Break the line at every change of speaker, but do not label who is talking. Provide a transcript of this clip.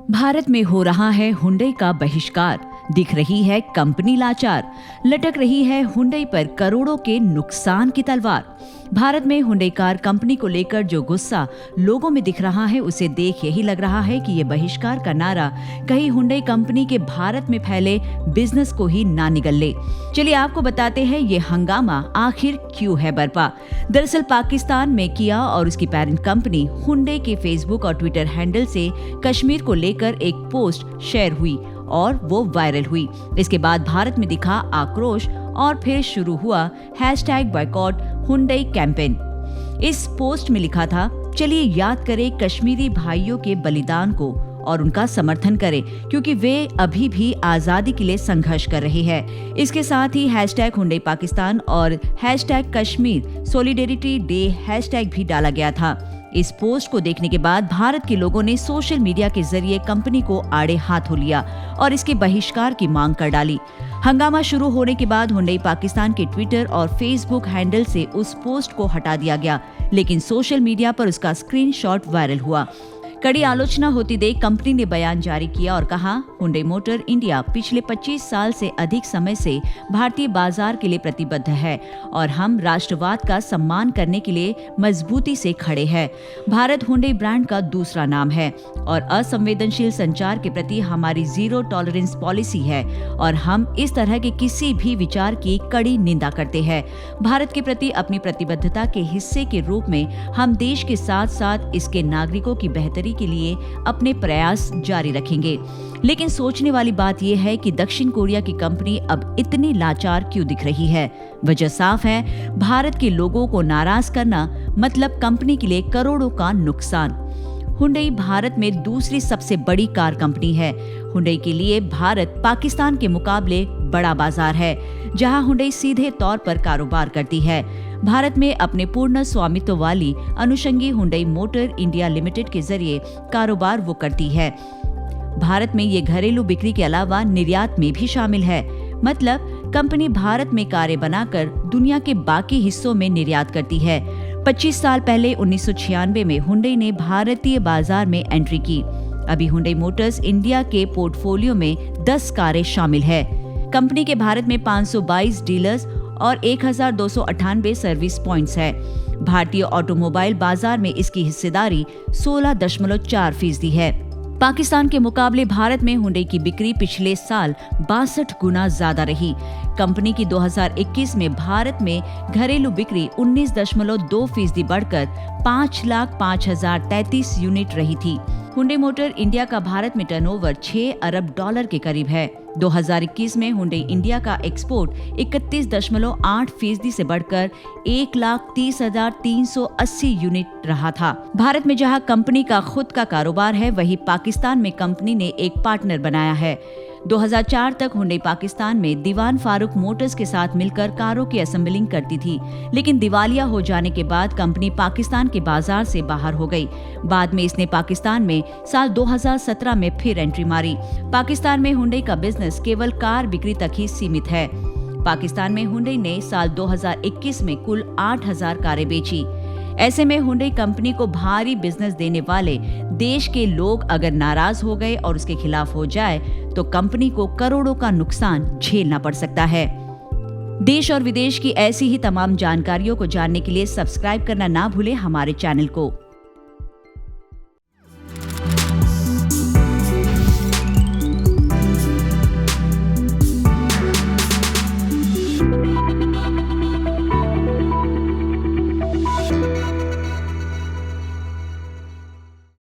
भारत में हो रहा है हुंडई का बहिष्कार, दिख रही है कंपनी लाचार, लटक रही है हुंडई पर करोड़ों के नुकसान की तलवार। भारत में हुंडई कार कंपनी को लेकर जो गुस्सा लोगों में दिख रहा है, उसे देख यही लग रहा है कि ये बहिष्कार का नारा कहीं हुंडई कंपनी के भारत में फैले बिजनेस को ही ना निगल ले। चलिए आपको बताते हैं ये हंगामा आखिर क्यों है बरपा। दरअसल पाकिस्तान में किया और उसकी पेरेंट कंपनी हुंडई के फेसबुक और ट्विटर हैंडल से कश्मीर को लेकर एक पोस्ट शेयर हुई और वो वायरल हुई। इसके बाद भारत में दिखा आक्रोश और फिर शुरू हुआ #बॉयकॉट हुंडई कैंपेन। इस पोस्ट में लिखा था, चलिए याद करें कश्मीरी भाइयों के बलिदान को और उनका समर्थन करें, क्योंकि वे अभी भी आजादी के लिए संघर्ष कर रहे हैं। इसके साथ ही #हुंडई पाकिस्तान और #कश्मीर सोलिडेरिटी डे हैशटैग भी डाला गया था। इस पोस्ट को देखने के बाद भारत के लोगों ने सोशल मीडिया के जरिए कंपनी को आड़े हाथों लिया और इसके बहिष्कार की मांग कर डाली। हंगामा शुरू होने के बाद हुंडई पाकिस्तान के ट्विटर और फेसबुक हैंडल से उस पोस्ट को हटा दिया गया, लेकिन सोशल मीडिया पर उसका स्क्रीनशॉट वायरल हुआ। कड़ी आलोचना होती देख कंपनी ने बयान जारी किया और कहा, हुंडई मोटर इंडिया पिछले 25 साल से अधिक समय से भारतीय बाजार के लिए प्रतिबद्ध है और हम राष्ट्रवाद का सम्मान करने के लिए मजबूती से खड़े हैं। भारत हुंडई ब्रांड का दूसरा नाम है और असंवेदनशील संचार के प्रति हमारी जीरो टॉलरेंस पॉलिसी है और हम इस तरह के किसी भी विचार की कड़ी निंदा करते हैं। भारत के प्रति अपनी प्रतिबद्धता के हिस्से के रूप में हम देश के साथ साथ इसके नागरिकों की बेहतरी के लिए अपने प्रयास जारी रखेंगे। लेकिन सोचने वाली बात यह है कि दक्षिण कोरिया की कंपनी अब इतनी लाचार क्यों दिख रही है। वजह साफ है, भारत के लोगों को नाराज करना मतलब कंपनी के लिए करोड़ों का नुकसान। हुंडई भारत में दूसरी सबसे बड़ी कार कंपनी है। हुंडई के लिए भारत पाकिस्तान के मुकाबले बड़ा बाजार है, जहां हुंडई सीधे तौर पर कारोबार करती है। भारत में अपने पूर्ण स्वामित्व वाली अनुषंगी हुंडई मोटर इंडिया लिमिटेड के जरिए कारोबार वो करती है। भारत में ये घरेलू बिक्री के अलावा निर्यात में भी शामिल है, मतलब कंपनी भारत में कारें बनाकर दुनिया के बाकी हिस्सों में निर्यात करती है। 25 साल पहले 1996 में हुंडई ने भारतीय बाजार में एंट्री की। अभी हुंडई मोटर्स इंडिया के पोर्टफोलियो में 10 कारें शामिल है। कंपनी के भारत में 522 डीलर्स और 1298 सर्विस पॉइंट्स है। भारतीय ऑटोमोबाइल बाजार में इसकी हिस्सेदारी 16.4% है। पाकिस्तान के मुकाबले भारत में हुंडई की बिक्री पिछले साल 62 गुना ज्यादा रही। कंपनी की 2021 में भारत में घरेलू बिक्री 19.2% बढ़कर 5,05,033 यूनिट रही थी। हुंडई मोटर इंडिया का भारत में टर्नओवर $6 अरब के करीब है। 2021 में हुंडई इंडिया का एक्सपोर्ट 31.8% से बढ़कर 1,30,380 यूनिट रहा था। भारत में जहां कंपनी का खुद का कारोबार है, वहीं पाकिस्तान में कंपनी ने एक पार्टनर बनाया है। 2004 तक हुंडई पाकिस्तान में दीवान फारूक मोटर्स के साथ मिलकर कारों की असेंबलिंग करती थी, लेकिन दिवालिया हो जाने के बाद कंपनी पाकिस्तान के बाजार से बाहर हो गई। बाद में इसने पाकिस्तान में साल 2017 में फिर एंट्री मारी। पाकिस्तान में हुंडई का बिजनेस केवल कार बिक्री तक ही सीमित है। पाकिस्तान में हुंडई ने साल 2021 में कुल 8,000 कारें बेची। ऐसे में हुंडई कंपनी को भारी बिजनेस देने वाले देश के लोग अगर नाराज हो गए और उसके खिलाफ हो जाए तो कंपनी को करोड़ों का नुकसान झेलना पड़ सकता है। देश और विदेश की ऐसी ही तमाम जानकारियों को जानने के लिए सब्सक्राइब करना ना भूलें हमारे चैनल को।